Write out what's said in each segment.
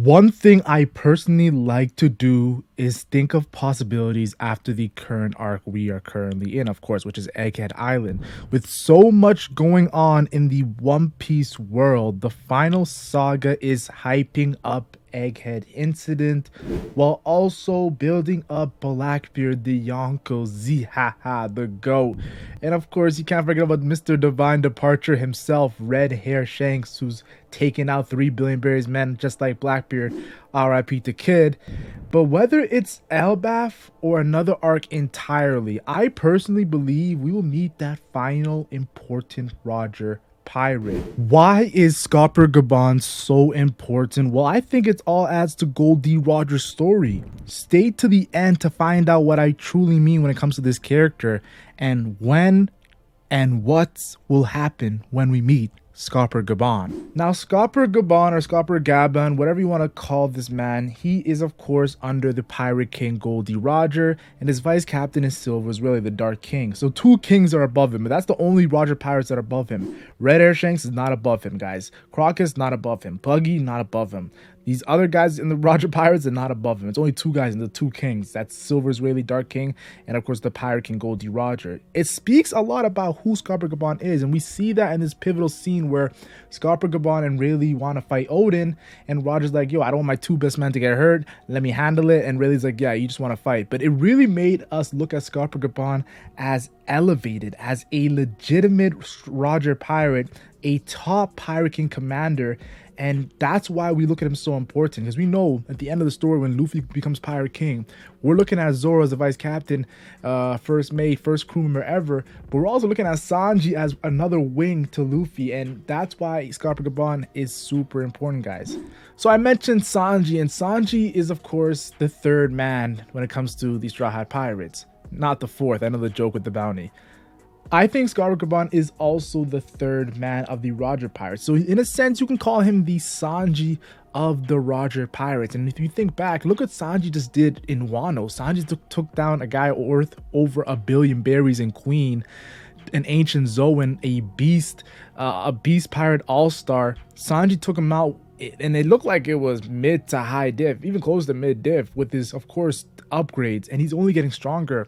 One thing I personally like to do is think of possibilities after the current arc we are currently in, of course, which is Egghead Island. With so much going on in the One Piece world, the final saga is hyping up Egghead incident while also building up Blackbeard the Yonko Z, haha, the GOAT. And of course, you can't forget about Mr. Divine Departure himself, Red Hair Shanks, who's taken out 3 billion berries men just like Blackbeard, RIP to Kid. But whether it's Elbaf or another arc entirely, I personally believe we will meet that final important Roger pirate. Why is Scopper Gaban so important? Well, I think it all adds to Gold D. Roger's story. Stay to the end to find out what I truly mean when it comes to this character and when and what will happen when we meet Scopper Gaban. Now, Scopper Gaban or Scopper Gaban, whatever you want to call this man, he is of course under the Pirate King Gold D. Roger, and his vice captain is Silver's really the Dark King. So 2 kings are above him, but that's the only Roger pirates that are above him. Red Hair Shanks is not above him, guys. Crocus not above him. Buggy not above him. These other guys in the Roger Pirates are not above him. It's only 2 guys in the 2 kings. That's Silver's Rayleigh Dark King and of course the Pirate King Gold D. Roger. It speaks a lot about who Scopper Gaban is, and we see that in this pivotal scene where Scopper Gaban and Rayleigh want to fight Odin, and Roger's like, yo, I don't want my 2 best men to get hurt. Let me handle it. And Rayleigh's like, yeah, you just want to fight. But it really made us look at Scopper Gaban as elevated, as a legitimate Roger pirate, a top Pirate King commander. And that's why we look at him so important, because we know at the end of the story when Luffy becomes Pirate King, we're looking at Zoro as the vice captain, first mate, first crew member ever, but we're also looking at Sanji as another wing to Luffy, and that's why Scopper Gaban is super important, guys. So I mentioned Sanji, and Sanji is of course the 3rd man when it comes to the Straw Hat Pirates, not the 4th. I know the joke with the bounty. I think Scopper Gaban is also the 3rd man of the Roger Pirates. So in a sense, you can call him the Sanji of the Roger Pirates. And if you think back, look what Sanji just did in Wano. Sanji took down a guy worth over 1 billion berries in Queen, an ancient Zoan, a beast pirate all-star. Sanji took him out, and it looked like it was mid to high diff, even close to mid diff, with his, of course, upgrades, and he's only getting stronger.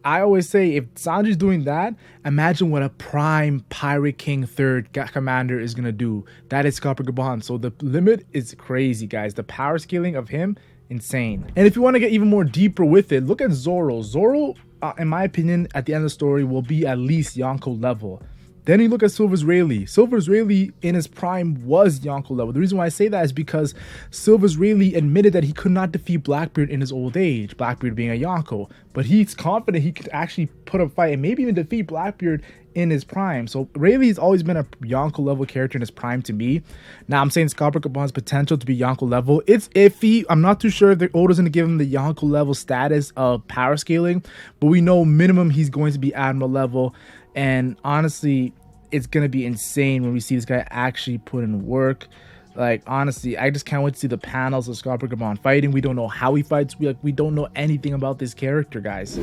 I always say, if Sanji's doing that, imagine what a prime Pirate King 3rd commander is going to do. That is Scopper Gaban. So the limit is crazy, guys. The power scaling of him, insane. And if you want to get even more deeper with it, look at Zoro. Zoro, in my opinion, at the end of the story, will be at least Yonko level. Then you look at Silver's Rayleigh. Silver's Rayleigh in his prime was Yonko level. The reason why I say that is because Silver's Rayleigh admitted that he could not defeat Blackbeard in his old age, Blackbeard being a Yonko. But he's confident he could actually put up a fight and maybe even defeat Blackbeard in his prime. So Rayleigh's always been a Yonko level character in his prime to me. Now I'm saying Scopper Gaban's potential to be Yonko level, it's iffy. I'm not too sure if the Oda's going to give him the Yonko level status of power scaling, but we know minimum he's going to be Admiral level. And honestly, it's going to be insane when we see this guy actually put in work. Like, honestly, I just can't wait to see the panels of Scopper Gaban fighting. We don't know how he fights. We don't know anything about this character, guys.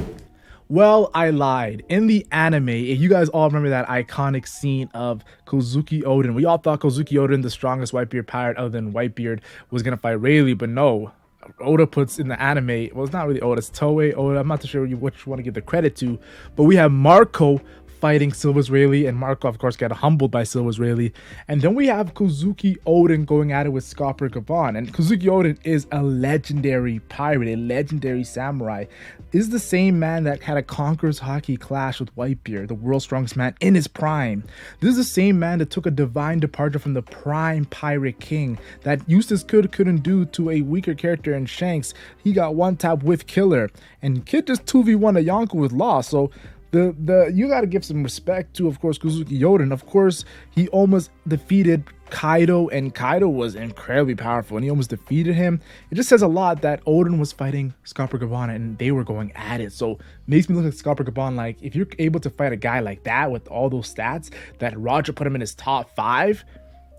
Well, I lied. In the anime, if you guys all remember that iconic scene of Kozuki Odin, we all thought Kozuki Odin, the strongest Whitebeard pirate other than Whitebeard, was going to fight Rayleigh, but no. Oda puts in the anime, well, it's not really Oda, it's Toei, Oda, I'm not too sure which you want to give the credit to, but we have Marco fighting Silver's Rayleigh, and Marco of course got humbled by Silver's Rayleigh. And then we have Kozuki Odin going at it with Scopper Gaban, and Kozuki Odin is a legendary pirate, a legendary samurai. This is the same man that had a Conqueror's Haki clash with Whitebeard, the world's strongest man in his prime. This is the same man that took a divine departure from the prime Pirate King that Eustace couldn't do to a weaker character in Shanks. He got one tap with Killer, and Kid just 2v1 a Yonko with Law. So you got to give some respect to, of course, Kozuki Odin. Of course, he almost defeated Kaido, and Kaido was incredibly powerful, and he almost defeated him. It just says a lot that Odin was fighting Scopper Gaban, and they were going at it. So makes me look at Scopper Gaban like, if you're able to fight a guy like that with all those stats, that Roger put him in his top 5,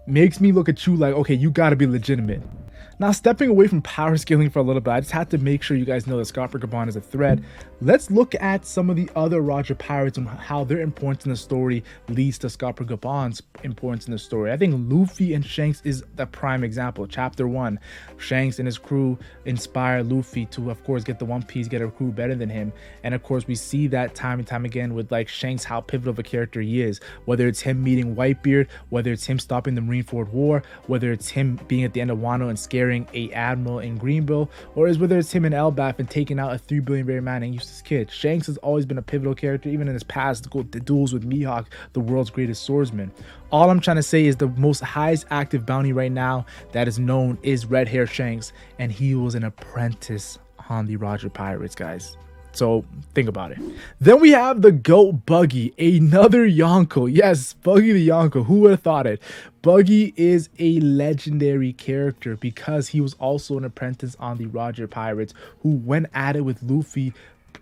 makes me look at you like, okay, you got to be legitimate. Now, stepping away from power scaling for a little bit, I just had to make sure you guys know that Scopper Gaban is a threat. Let's look at some of the other Roger pirates and how their importance in the story leads to Scopper Gaban's importance in the story. I think Luffy and Shanks is the prime example. Chapter 1, Shanks and his crew inspire Luffy to, of course, get the One Piece, get a crew better than him. And of course, we see that time and time again with like Shanks, how pivotal of a character he is. Whether it's him meeting Whitebeard, whether it's him stopping the Marineford War, whether it's him being at the end of Wano and scaring a admiral in Greenville, or whether it's him in Elbaf and taking out a 3 billion berry man and Eustace Kid. Shanks has always been a pivotal character, even in his past the duels with Mihawk, the world's greatest swordsman. All I'm trying to say is the most highest active bounty right now that is known is Red Hair Shanks, and he was an apprentice on the Roger Pirates, guys. So think about it. Then we have the GOAT Buggy, another Yonko. Yes, Buggy the Yonko. Who would have thought it? Buggy is a legendary character because he was also an apprentice on the Roger Pirates who went at it with Luffy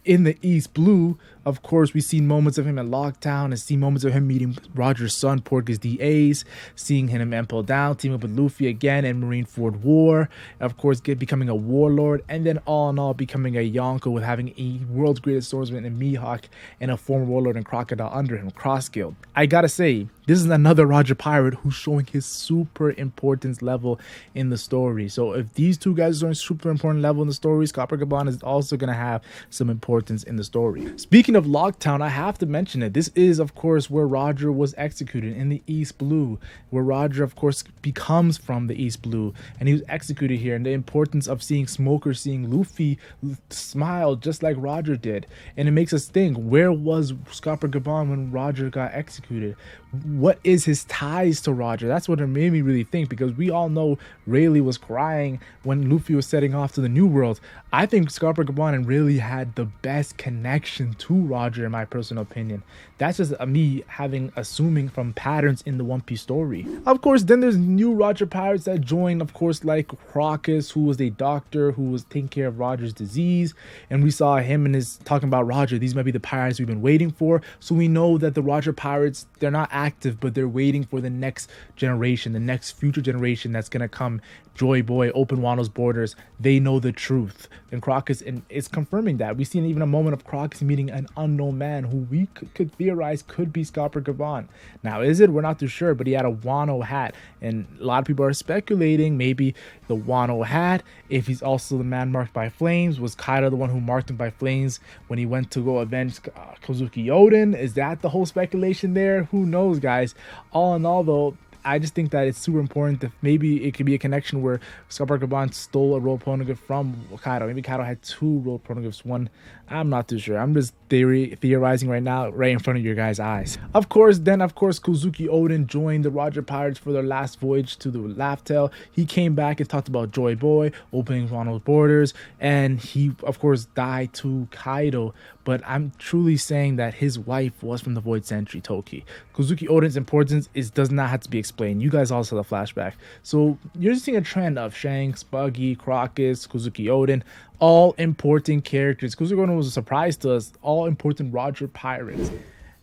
in the East Blue. Of course, we've seen moments of him at Lockdown and seen moments of him meeting Roger's son, Porgus the Ace, seeing him Impel Down, teaming up with Luffy again in Marineford War, of course, becoming a warlord, and then all in all, becoming a Yonko with having a world's greatest swordsman in Mihawk and a former warlord and Crocodile under him, Cross Guild. I gotta say, this is another Roger Pirate who's showing his super importance level in the story. So if these two guys are showing super important level in the story, Scopper Gaban is also going to have some importance in the story. Speaking of Lockdown, I have to mention it. This is, of course, where Roger was executed in the East Blue, where Roger, of course, becomes from the East Blue, and he was executed here. And the importance of seeing Smoker, seeing Luffy smile just like Roger did. And it makes us think, where was Scopper Gaban when Roger got executed? What is his ties to Roger? That's what it made me really think, because we all know Rayleigh was crying when Luffy was setting off to the New World. I think Scopper Gaban and Rayleigh had the best connection to Roger, in my personal opinion. That's just me assuming from patterns in the One Piece story. Of course, then there's new Roger pirates that join, of course, like Crocus, who was a doctor who was taking care of Roger's disease, and we saw him and his talking about Roger. These might be the pirates we've been waiting for. So we know that the Roger pirates, they're not active, but they're waiting for the next generation, the next future generation that's gonna come. Joy Boy, open Wano's borders. They know the truth. And Crocus, and it's confirming that. We've seen even a moment of Crocus meeting an unknown man who we could theorize could be Scopper Gaban. Now, is it? We're not too sure, but he had a Wano hat, and a lot of people are speculating maybe the Wano hat, if he's also the man marked by flames. Was Kaido the one who marked him by flames when he went to go avenge Kozuki Oden? Is that the whole speculation there? Who knows, guys? All in all, though, I just think that it's super important that maybe it could be a connection where Scopper Gaban stole a royal poneglyph from Kaido. Maybe Kaido had 2 royal poneglyphs. One, I'm not too sure. I'm just theorizing right now, right in front of your guys' eyes. Of course, Kozuki Oden joined the Roger Pirates for their last voyage to the Laugh Tale. He came back and talked about Joy Boy, opening Wano's borders, and he, of course, died to Kaido. But I'm truly saying that his wife was from the Void Century, Toki. Kozuki Oden's importance does not have to be explained. You guys all saw the flashback. So you're just seeing a trend of Shanks, Buggy, Crocus, Kozuki Oden, all important characters. Kozuki Oden was a surprise to us, all important Roger Pirates.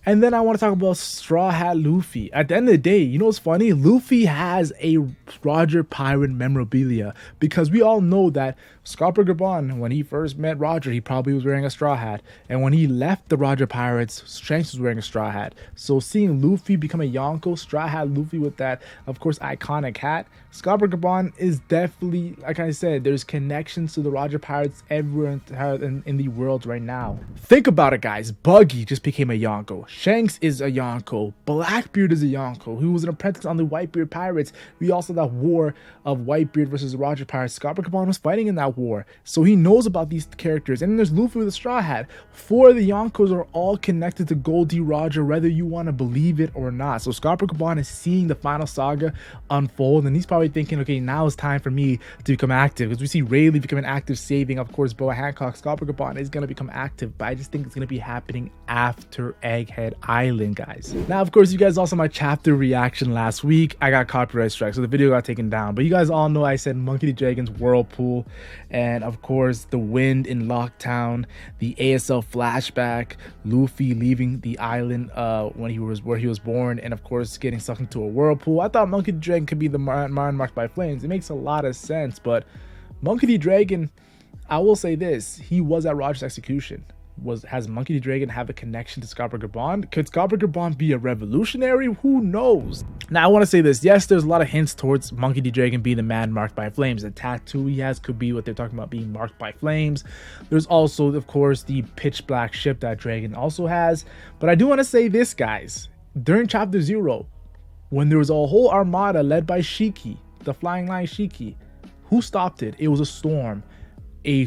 And then I want to talk about Straw Hat Luffy. At the end of the day, you know what's funny? Luffy has a Roger Pirate memorabilia, because we all know that Scopper Gaban, when he first met Roger, he probably was wearing a straw hat. And when he left the Roger Pirates, Shanks was wearing a straw hat. So seeing Luffy become a Yonko, Straw Hat Luffy with that, of course, iconic hat, Scopper Gaban is definitely, like I said, there's connections to the Roger Pirates everywhere in the world right now. Think about it, guys. Buggy just became a Yonko. Shanks is a Yonko. Blackbeard is a Yonko, who was an apprentice on the Whitebeard Pirates. We also that war of Whitebeard versus the Roger Pirates. Scopper Gaban was fighting in that war, so he knows about these characters. And then there's Luffy with a straw hat. 4 of the Yonkos are all connected to Goldie Roger, whether you want to believe it or not. So Scopper Gaban is seeing the final saga unfold, and he's probably thinking, okay, now it's time for me to become active, because we see Rayleigh becoming active, saving, of course, Boa Hancock. Scopper Gaban is going to become active, but I just think it's going to be happening after Egghead Egghead Island, guys. Now, of course, you guys also saw my chapter reaction last week. I got copyright strike, so the video got taken down. But you guys all know I said Monkey D. Dragon's Whirlpool, and of course, the wind in Locktown, the ASL flashback, Luffy leaving the island when he was where he was born, and of course, getting sucked into a whirlpool. I thought Monkey D. Dragon could be the man marked by flames. It makes a lot of sense, but Monkey D. Dragon, I will say this, he was at Roger's execution. Has Monkey D. Dragon have a connection to Scopper Gaban? Could Scopper Gaban be a revolutionary? Who knows? Now, I want to say this. Yes, there's a lot of hints towards Monkey D. Dragon being the man marked by flames. The tattoo he has could be what they're talking about, being marked by flames. There's also, of course, the pitch black ship that Dragon also has. But I do want to say this, guys. During Chapter 0, when there was a whole armada led by Shiki, the Flying Lion Shiki, who stopped it? It was a storm. A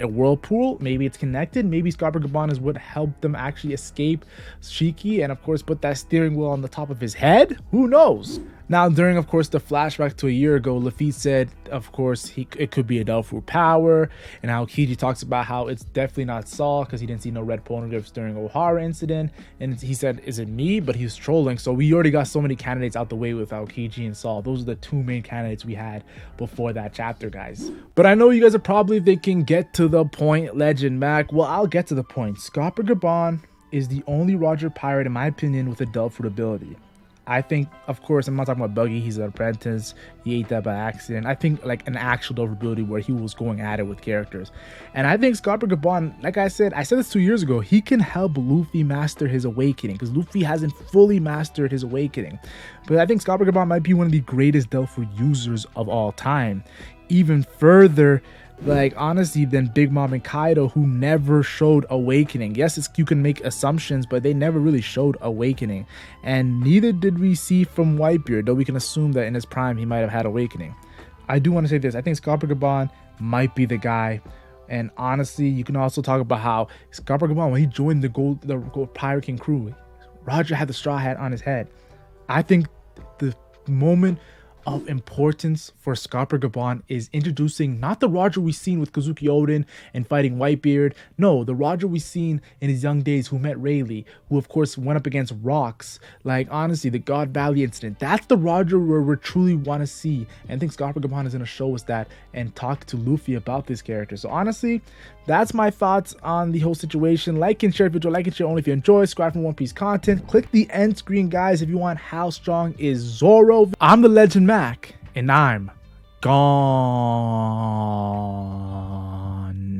whirlpool, maybe it's connected. Maybe Scopper Gaban is what helped them actually escape Shiki and of course put that steering wheel on the top of his head. Who knows? Now, during of course the flashback to a year ago, Luffy said of course it could be a Delphi power, and how Kiji talks about how it's definitely not Saul because he didn't see no red poneglyphs during O'Hara incident, and he said, is it me? But he was trolling. So we already got so many candidates out the way with Aokiji and Saul. Those are the two main candidates we had before that chapter, guys. But I know you guys are probably thinking, get to the point, Legend Mac. Well, I'll get to the point. Scopper Gaban is the only Roger pirate, in my opinion, with a Delphi ability. I think, of course, I'm not talking about Buggy. He's an apprentice. He ate that by accident. I think like an actual Delphi ability where he was going at it with characters. And I think Scopper Gaban, like I said this 2 years ago, he can help Luffy master his awakening because Luffy hasn't fully mastered his awakening. But I think Scopper Gaban might be one of the greatest Delphi users of all time. Even further, like honestly, than Big Mom and Kaido, who never showed awakening. Yes, you can make assumptions, but they never really showed awakening, and neither did we see from Whitebeard, though we can assume that in his prime he might have had awakening. I do want to say this, I think Scopper Gaban might be the guy. And honestly, you can also talk about how Scopper Gaban, when he joined the Gold Pirate King crew, Roger had the straw hat on his head. I think the moment of importance for Scopper Gaban is introducing not the Roger we've seen with Kazuki Odin and fighting Whitebeard. No, the Roger we've seen in his young days who met Rayleigh, who of course went up against Rocks. Like honestly, the God Valley incident. That's the Roger where we truly want to see. And I think Scopper Gaban is going to show us that and talk to Luffy about this character. So honestly, that's my thoughts on the whole situation. Like and share the video. Like and share only if you enjoy. Subscribe for One Piece content. Click the end screen, guys, if you want How Strong is Zoro. I'm the Legend Mac, and I'm gone.